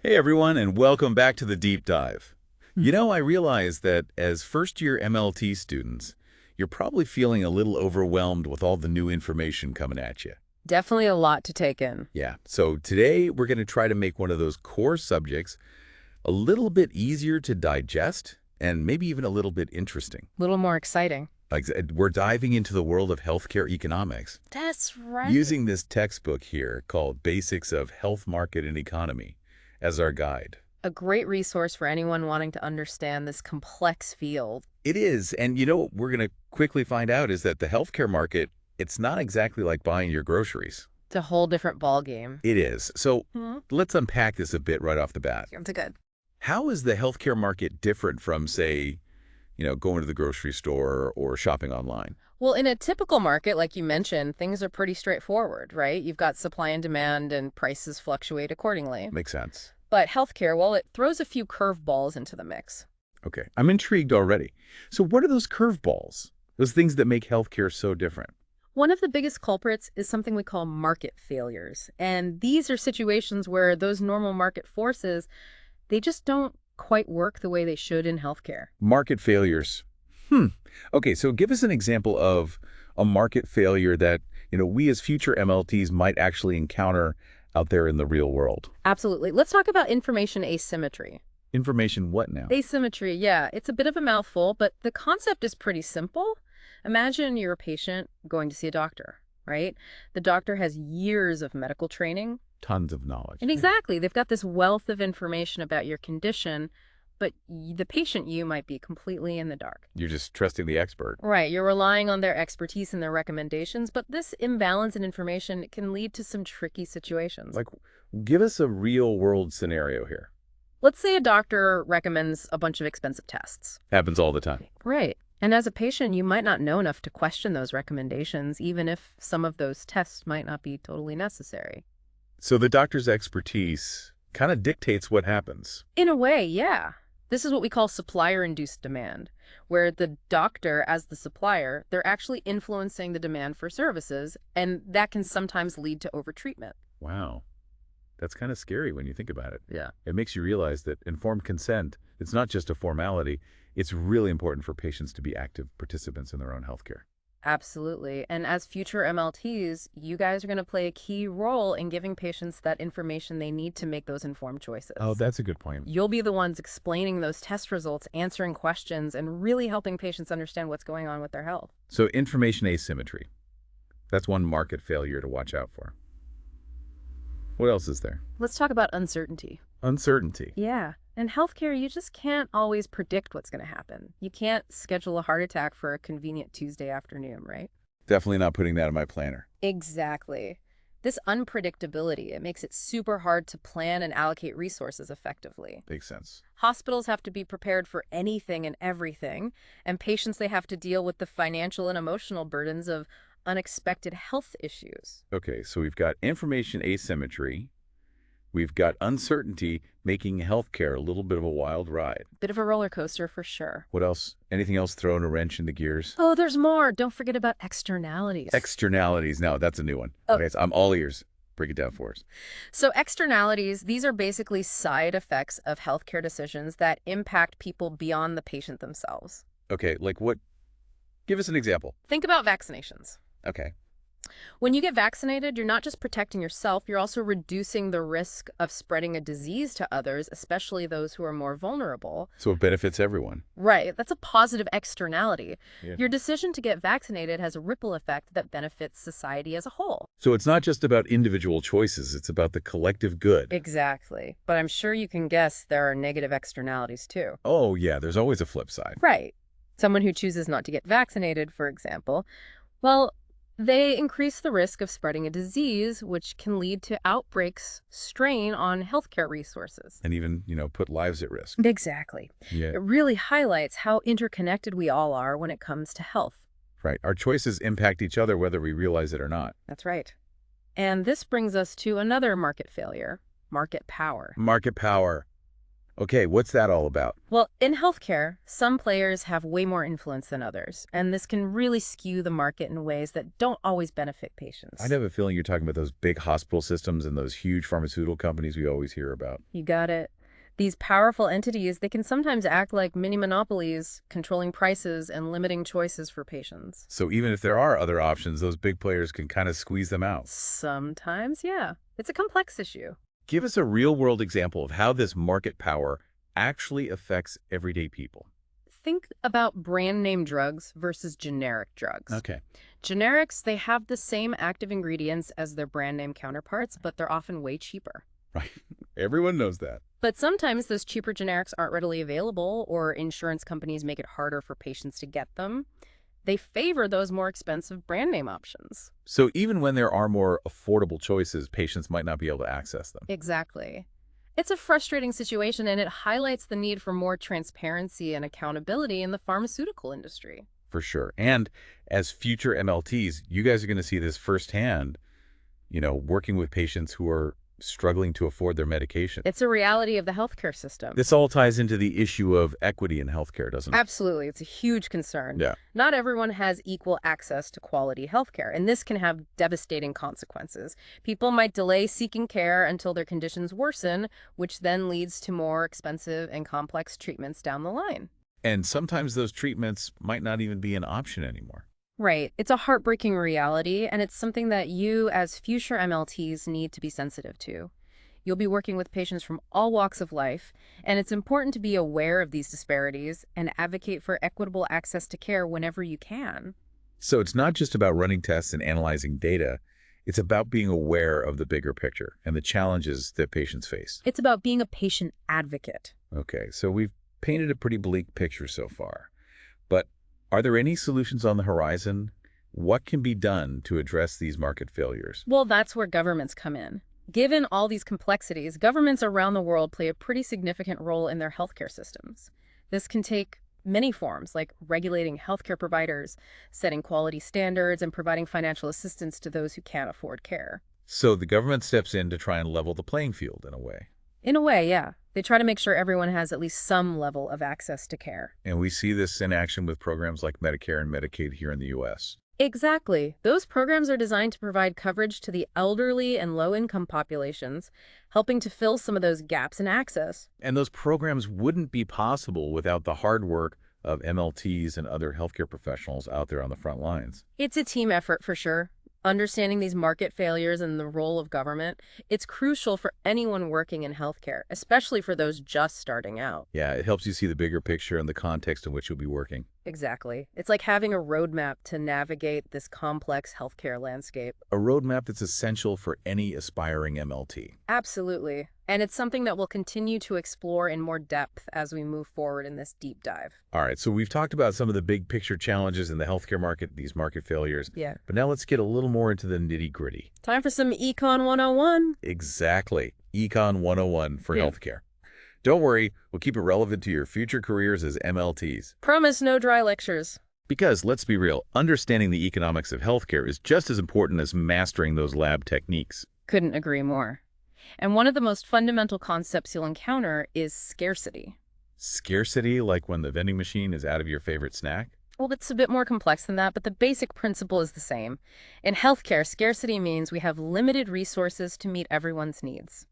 Hey everyone, and welcome back to the deep dive. I realize that as first-year MLT students, you're probably feeling a little overwhelmed with all the new information coming at you. Definitely a lot to take in. Yeah, so today we're going to try to make one of those core subjects a little bit easier to digest and maybe even a little bit interesting. A little more exciting. We're diving into the world of healthcare economics That's right. using this textbook here called Basics of Health Market and Economy as our guide. A great resource for anyone wanting to understand this complex field. It is. And what we're going to quickly find out is that the healthcare market, it's not exactly like buying your groceries. It's a whole different ballgame. It is. So let's unpack this a bit right off the bat. That's good. How is the healthcare market different from, say, going to the grocery store or shopping online? Well, in a typical market, like you mentioned, things are pretty straightforward, right? You've got supply and demand and prices fluctuate accordingly. Makes sense. But healthcare, well, it throws a few curveballs into the mix. Okay. I'm intrigued already. So what are those curveballs? Those things that make healthcare so different? One of the biggest culprits is something we call market failures. And these are situations where those normal market forces, they just don't quite work the way they should in healthcare. Market failures. Okay, so give us an example of a market failure that, we as future MLTs might actually encounter out there in the real world. Absolutely. Let's talk about information asymmetry. Information what now? Asymmetry, yeah, it's a bit of a mouthful, but the concept is pretty simple. Imagine you're a patient going to see a doctor, right? The doctor has years of medical training. Tons of knowledge. And exactly, they've got this wealth of information about your condition, but the patient, you might be completely in the dark. You're just trusting the expert. Right, you're relying on their expertise and their recommendations, but this imbalance in information can lead to some tricky situations. Like, give us a real-world scenario here. Let's say a doctor recommends a bunch of expensive tests. Happens all the time. Right. And as a patient, you might not know enough to question those recommendations, even if some of those tests might not be totally necessary. So the doctor's expertise kind of dictates what happens. In a way, yeah. This is what we call supplier-induced demand, where the doctor, as the supplier, they're actually influencing the demand for services, and that can sometimes lead to overtreatment. Wow. That's kind of scary when you think about it. Yeah. It makes you realize that informed consent, it's not just a formality. It's really important for patients to be active participants in their own healthcare. Absolutely. And as future MLTs, you guys are going to play a key role in giving patients that information they need to make those informed choices. Oh, that's a good point. You'll be the ones explaining those test results, answering questions, and really helping patients understand what's going on with their health. So information asymmetry. That's one market failure to watch out for. What else is there? Let's talk about uncertainty. Uncertainty. Yeah. In healthcare, you just can't always predict what's going to happen. You can't schedule a heart attack for a convenient Tuesday afternoon, right? Definitely not putting that in my planner. Exactly. This unpredictability, it makes it super hard to plan and allocate resources effectively. Makes sense. Hospitals have to be prepared for anything and everything, and patients, they have to deal with the financial and emotional burdens of unexpected health issues. Okay, so we've got information asymmetry. We've got uncertainty, making healthcare a little bit of a wild ride. Bit of a roller coaster for sure. What else? Anything else throwing a wrench in the gears? Oh, there's more. Don't forget about externalities. Externalities. Now, that's a new one. Oh. Okay, so I'm all ears. Break it down for us. So externalities, these are basically side effects of healthcare decisions that impact people beyond the patient themselves. Okay, like what? Give us an example. Think about vaccinations. Okay. When you get vaccinated, you're not just protecting yourself, you're also reducing the risk of spreading a disease to others, especially those who are more vulnerable. So it benefits everyone. Right. That's a positive externality. Yeah. Your decision to get vaccinated has a ripple effect that benefits society as a whole. So it's not just about individual choices, it's about the collective good. Exactly. But I'm sure you can guess there are negative externalities too. Oh, yeah, there's always a flip side. Right. Someone who chooses not to get vaccinated, for example, well, they increase the risk of spreading a disease, which can lead to outbreaks, strain on healthcare resources. And even, put lives at risk. Exactly. Yeah. It really highlights how interconnected we all are when it comes to health. Right. Our choices impact each other whether we realize it or not. That's right. And this brings us to another market failure, market power. Market power. Okay, what's that all about? Well, in healthcare, some players have way more influence than others, and this can really skew the market in ways that don't always benefit I patients. have a feeling you're talking about those big hospital systems and those huge pharmaceutical companies we always hear about. You got it. These powerful entities, they can sometimes act like mini monopolies, controlling prices and limiting choices for patients. So even if there are other options, those big players can kind of squeeze them out. Sometimes, yeah. It's a complex issue. Give us a real-world example of how this market power actually affects everyday people. Think about brand name drugs versus generic drugs. Okay. Generics, they have the same active ingredients as their brand name counterparts, but they're often way cheaper. Right. Everyone knows that. But sometimes those cheaper generics aren't readily available, or insurance companies make it harder for patients to get them. They favor those more expensive brand name options. So even when there are more affordable choices, patients might not be able to access them. Exactly. It's a frustrating situation, and it highlights the need for more transparency and accountability in the pharmaceutical industry. For sure. And as future MLTs, you guys are going to see this firsthand, working with patients who are struggling to afford their medication. It's a reality of the healthcare system. This all ties into the issue of equity in healthcare, doesn't it? Absolutely. It's a huge concern. Yeah. Not everyone has equal access to quality healthcare, and this can have devastating consequences. People might delay seeking care until their conditions worsen, which then leads to more expensive and complex treatments down the line. And sometimes those treatments might not even be an option anymore. Right. It's a heartbreaking reality, and it's something that you, as future MLTs, need to be sensitive to. You'll be working with patients from all walks of life, and it's important to be aware of these disparities and advocate for equitable access to care whenever you can. So it's not just about running tests and analyzing data. It's about being aware of the bigger picture and the challenges that patients face. It's about being a patient advocate. Okay, so we've painted a pretty bleak picture so far. But are there any solutions on the horizon? What can be done to address these market failures? Well, that's where governments come in. Given all these complexities, governments around the world play a pretty significant role in their healthcare systems. This can take many forms, like regulating healthcare providers, setting quality standards, and providing financial assistance to those who can't afford care. So the government steps in to try and level the playing field in a way. In a way, yeah. They try to make sure everyone has at least some level of access to care. And we see this in action with programs like Medicare and Medicaid here in the U.S. Exactly. Those programs are designed to provide coverage to the elderly and low-income populations, helping to fill some of those gaps in access. And those programs wouldn't be possible without the hard work of MLTs and other healthcare professionals out there on the front lines. It's a team effort for sure. Understanding these market failures and the role of government, it's crucial for anyone working in healthcare, especially for those just starting out. Yeah, it helps you see the bigger picture and the context in which you'll be working. Exactly. It's like having a roadmap to navigate this complex healthcare landscape. A roadmap that's essential for any aspiring MLT. Absolutely. And it's something that we'll continue to explore in more depth as we move forward in this deep dive. All right, so we've talked about some of the big picture challenges in the healthcare market, these market failures. Yeah. But now let's get a little more into the nitty-gritty. Time for some Econ 101. Exactly. Econ 101 for Yeah. healthcare. Don't worry, we'll keep it relevant to your future careers as MLTs. Promise no dry lectures. Because, let's be real, understanding the economics of healthcare is just as important as mastering those lab techniques. Couldn't agree more. And one of the most fundamental concepts you'll encounter is scarcity. Scarcity, like when the vending machine is out of your favorite snack? Well, it's a bit more complex than that, but the basic principle is the same. In healthcare, scarcity means we have limited resources to meet everyone's needs.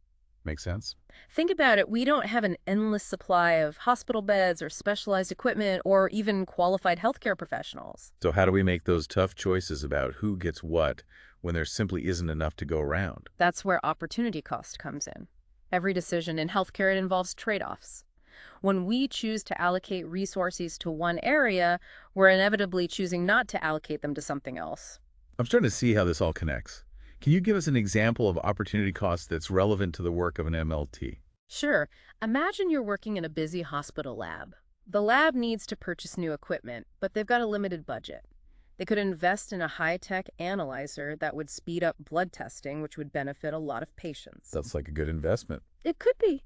Make sense? Think about it. We don't have an endless supply of hospital beds or specialized equipment or even qualified healthcare professionals. So how do we make those tough choices about who gets what when there simply isn't enough to go around? That's where opportunity cost comes in. Every decision in healthcare, it involves trade-offs. When we choose to allocate resources to one area, we're inevitably choosing not to allocate them to something else. I'm starting to see how this all connects. Can you give us an example of opportunity cost that's relevant to the work of an MLT? Sure. Imagine you're working in a busy hospital lab. The lab needs to purchase new equipment, but they've got a limited budget. They could invest in a high-tech analyzer that would speed up blood testing, which would benefit a lot of patients. That's like a good investment. It could be.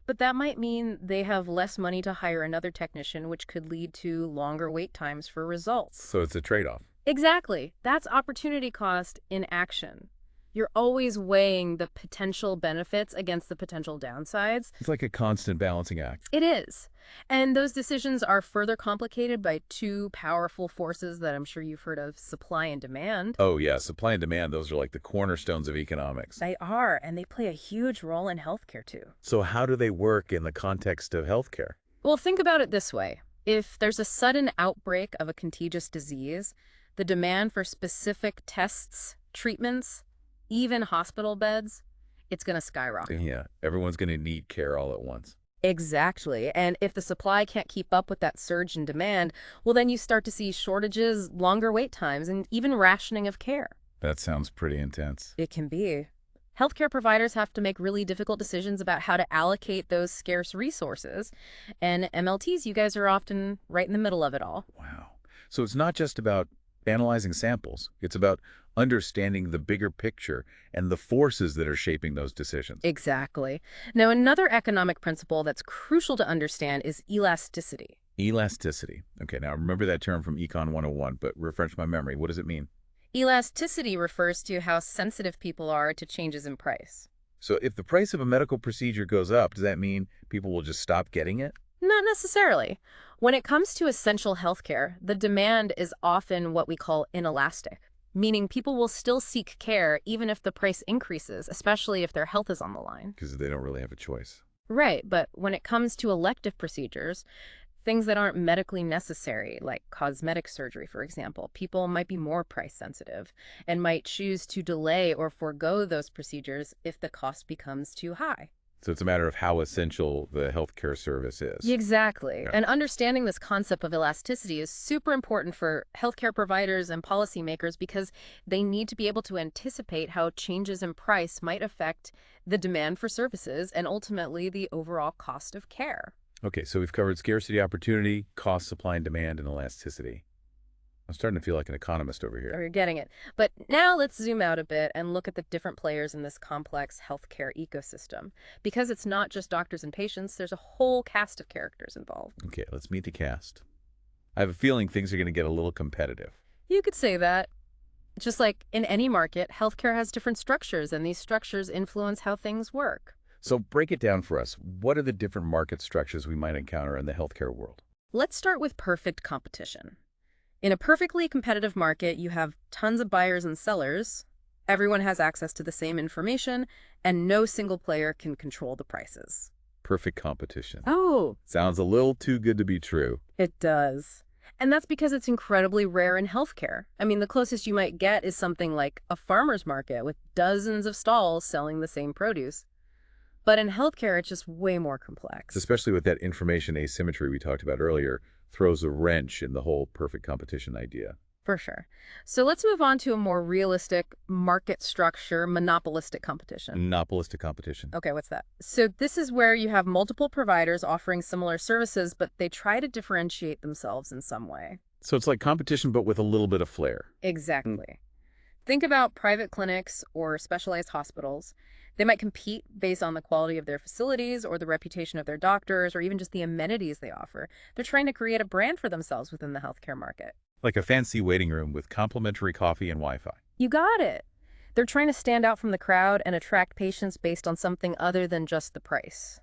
But that might mean they have less money to hire another technician, which could lead to longer wait times for results. So it's a trade-off. Exactly. That's opportunity cost in action. You're always weighing the potential benefits against the potential downsides. It's like a constant balancing act. It is. And those decisions are further complicated by two powerful forces that I'm sure you've heard of: supply and demand. Oh, yeah, supply and demand, those are like the cornerstones of economics. They are, and they play a huge role in healthcare too. So how do they work in the context of healthcare? Well, think about it this way. If there's a sudden outbreak of a contagious disease, the demand for specific tests, treatments, even hospital beds, it's going to skyrocket. Yeah, everyone's going to need care all at once. Exactly. And if the supply can't keep up with that surge in demand, well, then you start to see shortages, longer wait times, and even rationing of care. That sounds pretty intense. It can be. Healthcare providers have to make really difficult decisions about how to allocate those scarce resources. And MLTs, you guys are often right in the middle of it all. Wow. So it's not just about analyzing samples. It's about understanding the bigger picture and the forces that are shaping those decisions. Exactly. Now, another economic principle that's crucial to understand is elasticity. Elasticity. Okay, now remember that term from Econ 101, but refresh my memory. What does it mean? Elasticity refers to how sensitive people are to changes in price. So if the price of a medical procedure goes up, does that mean people will just stop getting it? Not necessarily. When it comes to essential healthcare, the demand is often what we call inelastic, meaning people will still seek care even if the price increases, especially if their health is on the line. Because they don't really have a choice. Right, but when it comes to elective procedures, things that aren't medically necessary, like cosmetic surgery, for example, people might be more price sensitive and might choose to delay or forego those procedures if the cost becomes too high. So it's a matter of how essential the healthcare service is. Exactly. Yeah. And understanding this concept of elasticity is super important for healthcare providers and policymakers because they need to be able to anticipate how changes in price might affect the demand for services and ultimately the overall cost of care. Okay, so we've covered scarcity, opportunity, cost, supply, and demand, and elasticity. I'm starting to feel like an economist over Oh, here. you're getting it. But now let's zoom out a bit and look at the different players in this complex healthcare ecosystem. Because it's not just doctors and patients, there's a whole cast of characters involved. Okay, let's meet the cast. I have a feeling things are going to get a little competitive. You could say that. Just like in any market, healthcare has different structures, and these structures influence how things work. So break it down for us. What are the different market structures we might encounter in the healthcare world? Let's start with perfect competition. In a perfectly competitive market, you have tons of buyers and sellers. Everyone has access to the same information, and no single player can control the prices. Perfect competition. Oh, Sounds a little too good to be true. it does. And that's because it's incredibly rare in healthcare. I mean, the closest you might get is something like a farmer's market with dozens of stalls selling the same produce. But in healthcare, it's just way more complex. Especially with that information asymmetry we talked about earlier, throws a wrench in the whole perfect competition idea. For sure. So let's move on to a more realistic market structure, monopolistic competition. Monopolistic competition. Okay, what's that? So this is where you have multiple providers offering similar services, but they try to differentiate themselves in some way. So it's like competition, but with a little bit of flair. Exactly. Think about private clinics or specialized hospitals. They might compete based on the quality of their facilities or the reputation of their doctors or even just the amenities they offer. They're trying to create a brand for themselves within the healthcare market. Like a fancy waiting room with complimentary coffee and Wi-Fi. You got it. They're trying to stand out from the crowd and attract patients based on something other than just the price.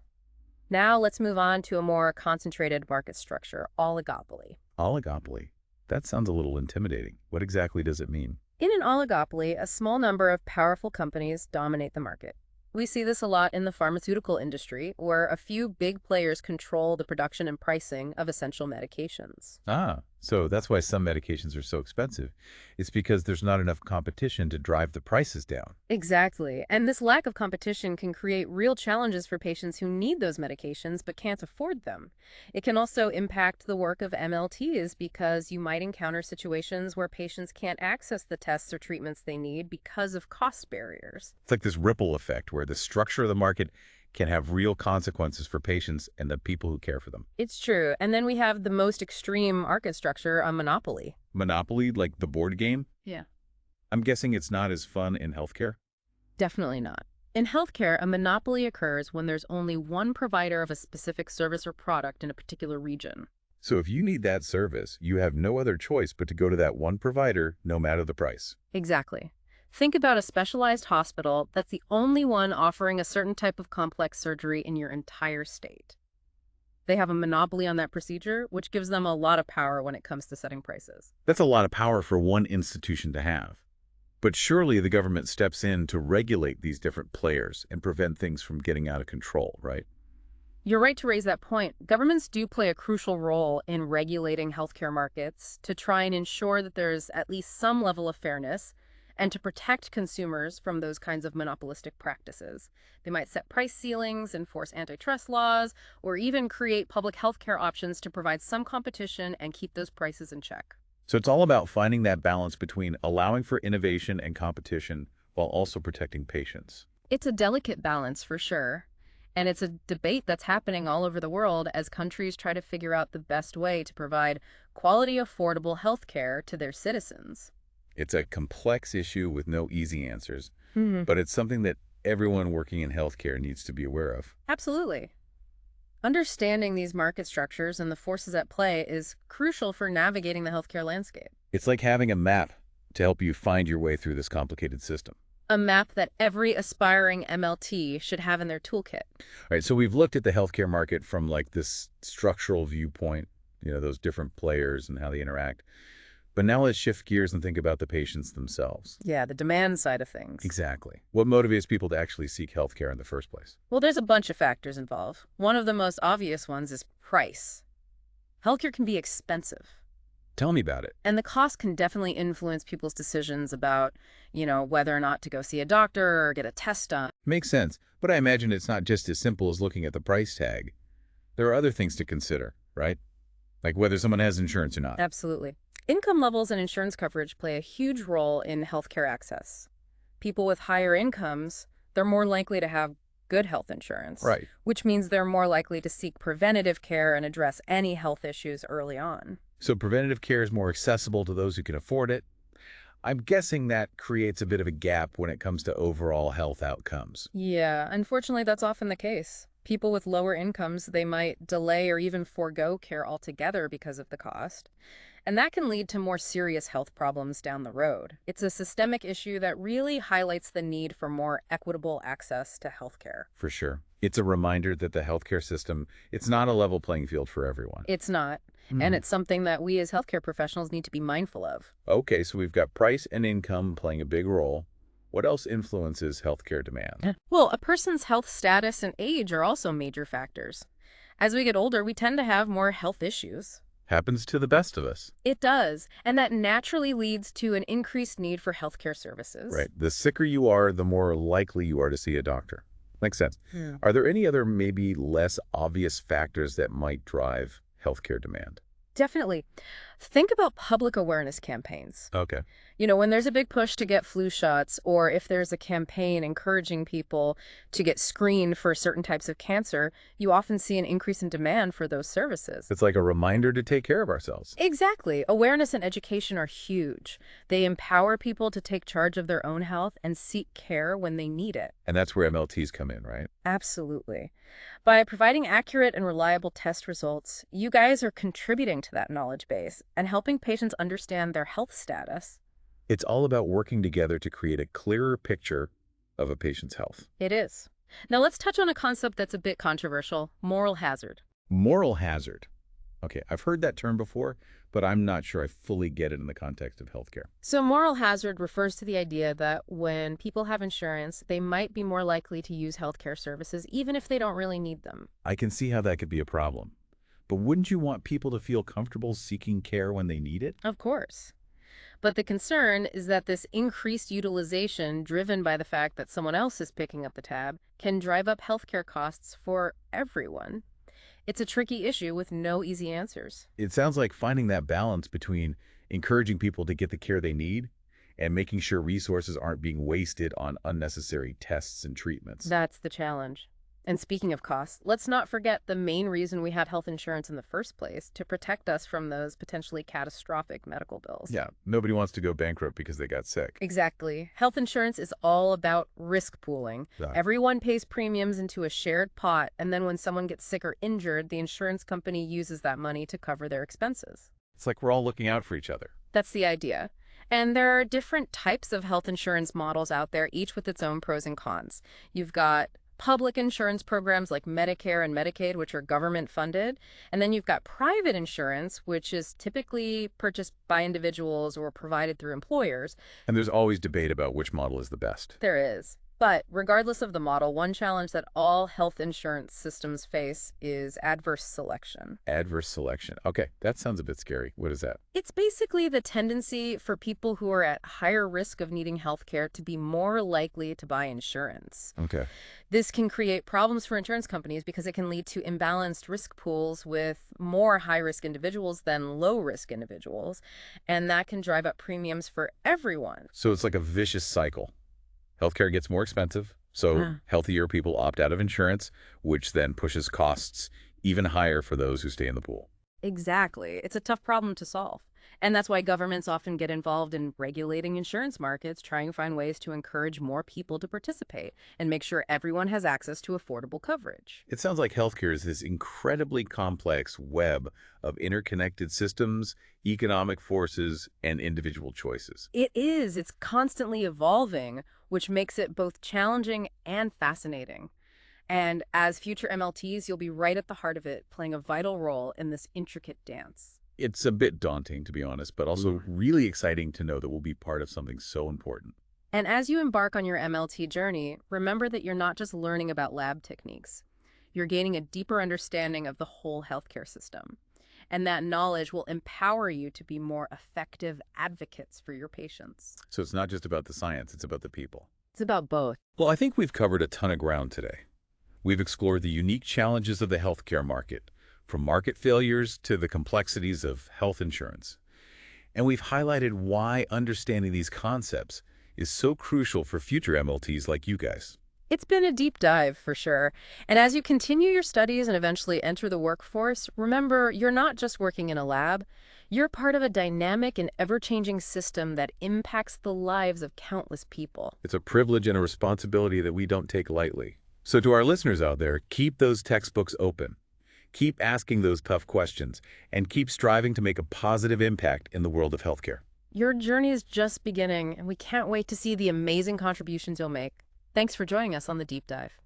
Now let's move on to a more concentrated market structure, oligopoly. Oligopoly. That sounds a little intimidating. What exactly does it mean? In an oligopoly, a small number of powerful companies dominate the market. We see this a lot in the pharmaceutical industry, where a few big players control the production and pricing of essential medications. Ah, so that's why some medications are so expensive. It's because there's not enough competition to drive the prices down. Exactly. And this lack of competition can create real challenges for patients who need those medications but can't afford them. It can also impact the work of MLTs because you might encounter situations where patients can't access the tests or treatments they need because of cost barriers. It's like this ripple effect where the structure of the market can have real consequences for patients and the people who care for them. It's true. And then we have the most extreme market structure, a monopoly. Monopoly, like the board game? Yeah. I'm guessing it's not as fun in healthcare? Definitely not. In healthcare, a monopoly occurs when there's only one provider of a specific service or product in a particular region. So if you need that service, you have no other choice but to go to that one provider, no matter the price. Exactly. Think about a specialized hospital that's the only one offering a certain type of complex surgery in your entire state. They have a monopoly on that procedure, which gives them a lot of power when it comes to setting prices. That's a lot of power for one institution to have. But surely the government steps in to regulate these different players and prevent things from getting out of control, right? You're right to raise that point. Governments do play a crucial role in regulating healthcare markets to try and ensure that there's at least some level of fairness and to protect consumers from those kinds of monopolistic practices. They might set price ceilings, enforce antitrust laws, or even create public healthcare options to provide some competition and keep those prices in check. So it's all about finding that balance between allowing for innovation and competition while also protecting patients. It's a delicate balance for sure. And it's a debate that's happening all over the world as countries try to figure out the best way to provide quality, affordable health care to their citizens. It's a complex issue with no easy answers, Hmm. but it's something that everyone working in healthcare needs to be aware of. Absolutely. Understanding these market structures and the forces at play is crucial for navigating the healthcare landscape. It's like having a map to help you find your way through this complicated system. A map that every aspiring MLT should have in their toolkit. All right, so we've looked at the healthcare market from like this structural viewpoint, those different players and how they interact. But now let's shift gears and think about the patients themselves. Yeah, the demand side of things. Exactly. What motivates people to actually seek healthcare in the first place? Well, there's a bunch of factors involved. One of the most obvious ones is price. Healthcare can be expensive. Tell me about it. And the cost can definitely influence people's decisions about, whether or not to go see a doctor or get a test done. Makes sense, but I imagine it's not just as simple as looking at the price tag. There are other things to consider, right? Like whether someone has insurance or not. Absolutely. Income levels and insurance coverage play a huge role in healthcare access. People with higher incomes, they're more likely to have good health insurance, Right. which means they're more likely to seek preventative care and address any health issues early on. So preventative care is more accessible to those who can afford it. I'm guessing that creates a bit of a gap when it comes to overall health outcomes. Yeah, unfortunately, that's often the case. People with lower incomes, they might delay or even forego care altogether because of the cost. And that can lead to more serious health problems down the road. It's a systemic issue that really highlights the need for more equitable access to healthcare. For sure. It's a reminder that the healthcare system, it's not a level playing field for everyone. It's not. And it's something that we as healthcare professionals need to be mindful of. Okay, so we've got price and income playing a big role. What else influences healthcare demand? Well, a person's health status and age are also major factors. As we get older, we tend to have more health issues. Happens to the best of us. It does, and that naturally leads to an increased need for healthcare services. Right. The sicker you are, the more likely you are to see a doctor. Makes sense. Hmm. Are there any other maybe less obvious factors that might drive healthcare demand? Definitely. Think about public awareness campaigns. Okay. When there's a big push to get flu shots, or if there's a campaign encouraging people to get screened for certain types of cancer, you often see an increase in demand for those services. It's like a reminder to take care of ourselves. Exactly. Awareness and education are huge. They empower people to take charge of their own health and seek care when they need it. And that's where MLTs come in, right? Absolutely. By providing accurate and reliable test results, you guys are contributing to that knowledge base and helping patients understand their health status. It's all about working together to create a clearer picture of a patient's health. It is. Now let's touch on a concept that's a bit controversial, moral hazard. Moral hazard. Okay, I've heard that term before, but I'm not sure I fully get it in the context of healthcare. So moral hazard refers to the idea that when people have insurance, they might be more likely to use healthcare services even if they don't really need them. I can see how that could be a problem. But wouldn't you want people to feel comfortable seeking care when they need it? Of course. But the concern is that this increased utilization, driven by the fact that someone else is picking up the tab, can drive up healthcare costs for everyone. It's a tricky issue with no easy answers. It sounds like finding that balance between encouraging people to get the care they need and making sure resources aren't being wasted on unnecessary tests and treatments. That's the challenge. And speaking of costs, let's not forget the main reason we have health insurance in the first place, to protect us from those potentially catastrophic medical bills. Yeah, nobody wants to go bankrupt because they got sick. Exactly. Health insurance is all about risk pooling. Exactly. Everyone pays premiums into a shared pot, and then when someone gets sick or injured, the insurance company uses that money to cover their expenses. It's like we're all looking out for each other. That's the idea. And there are different types of health insurance models out there, each with its own pros and cons. You've got public insurance programs like Medicare and Medicaid, which are government funded. And then you've got private insurance, which is typically purchased by individuals or provided through employers. And there's always debate about which model is the best. There is. But regardless of the model, one challenge that all health insurance systems face is adverse selection. Adverse selection. Okay, that sounds a bit scary. What is that? It's basically the tendency for people who are at higher risk of needing health care to be more likely to buy insurance. Okay. This can create problems for insurance companies because it can lead to imbalanced risk pools with more high-risk individuals than low-risk individuals, and that can drive up premiums for everyone. So it's like a vicious cycle. Healthcare gets more expensive, so healthier people opt out of insurance, which then pushes costs even higher for those who stay in the pool. Exactly. It's a tough problem to solve. And that's why governments often get involved in regulating insurance markets, trying to find ways to encourage more people to participate and make sure everyone has access to affordable coverage. It sounds like healthcare is this incredibly complex web of interconnected systems, economic forces, and individual choices. It is. It's constantly evolving, which makes it both challenging and fascinating. And as future MLTs, you'll be right at the heart of it, playing a vital role in this intricate dance. It's a bit daunting, to be honest, but also really exciting to know that we'll be part of something so important. And as you embark on your MLT journey, remember that you're not just learning about lab techniques. You're gaining a deeper understanding of the whole healthcare system. And that knowledge will empower you to be more effective advocates for your patients. So it's not just about the science, it's about the people. It's about both. Well, I think we've covered a ton of ground today. We've explored the unique challenges of the healthcare market, from market failures to the complexities of health insurance. And we've highlighted why understanding these concepts is so crucial for future MLTs like you guys. It's been a deep dive, for sure. And as you continue your studies and eventually enter the workforce, remember, you're not just working in a lab. You're part of a dynamic and ever-changing system that impacts the lives of countless people. It's a privilege and a responsibility that we don't take lightly. So to our listeners out there, keep those textbooks open. Keep asking those tough questions, and keep striving to make a positive impact in the world of healthcare. Your journey is just beginning, and we can't wait to see the amazing contributions you'll make. Thanks for joining us on The Deep Dive.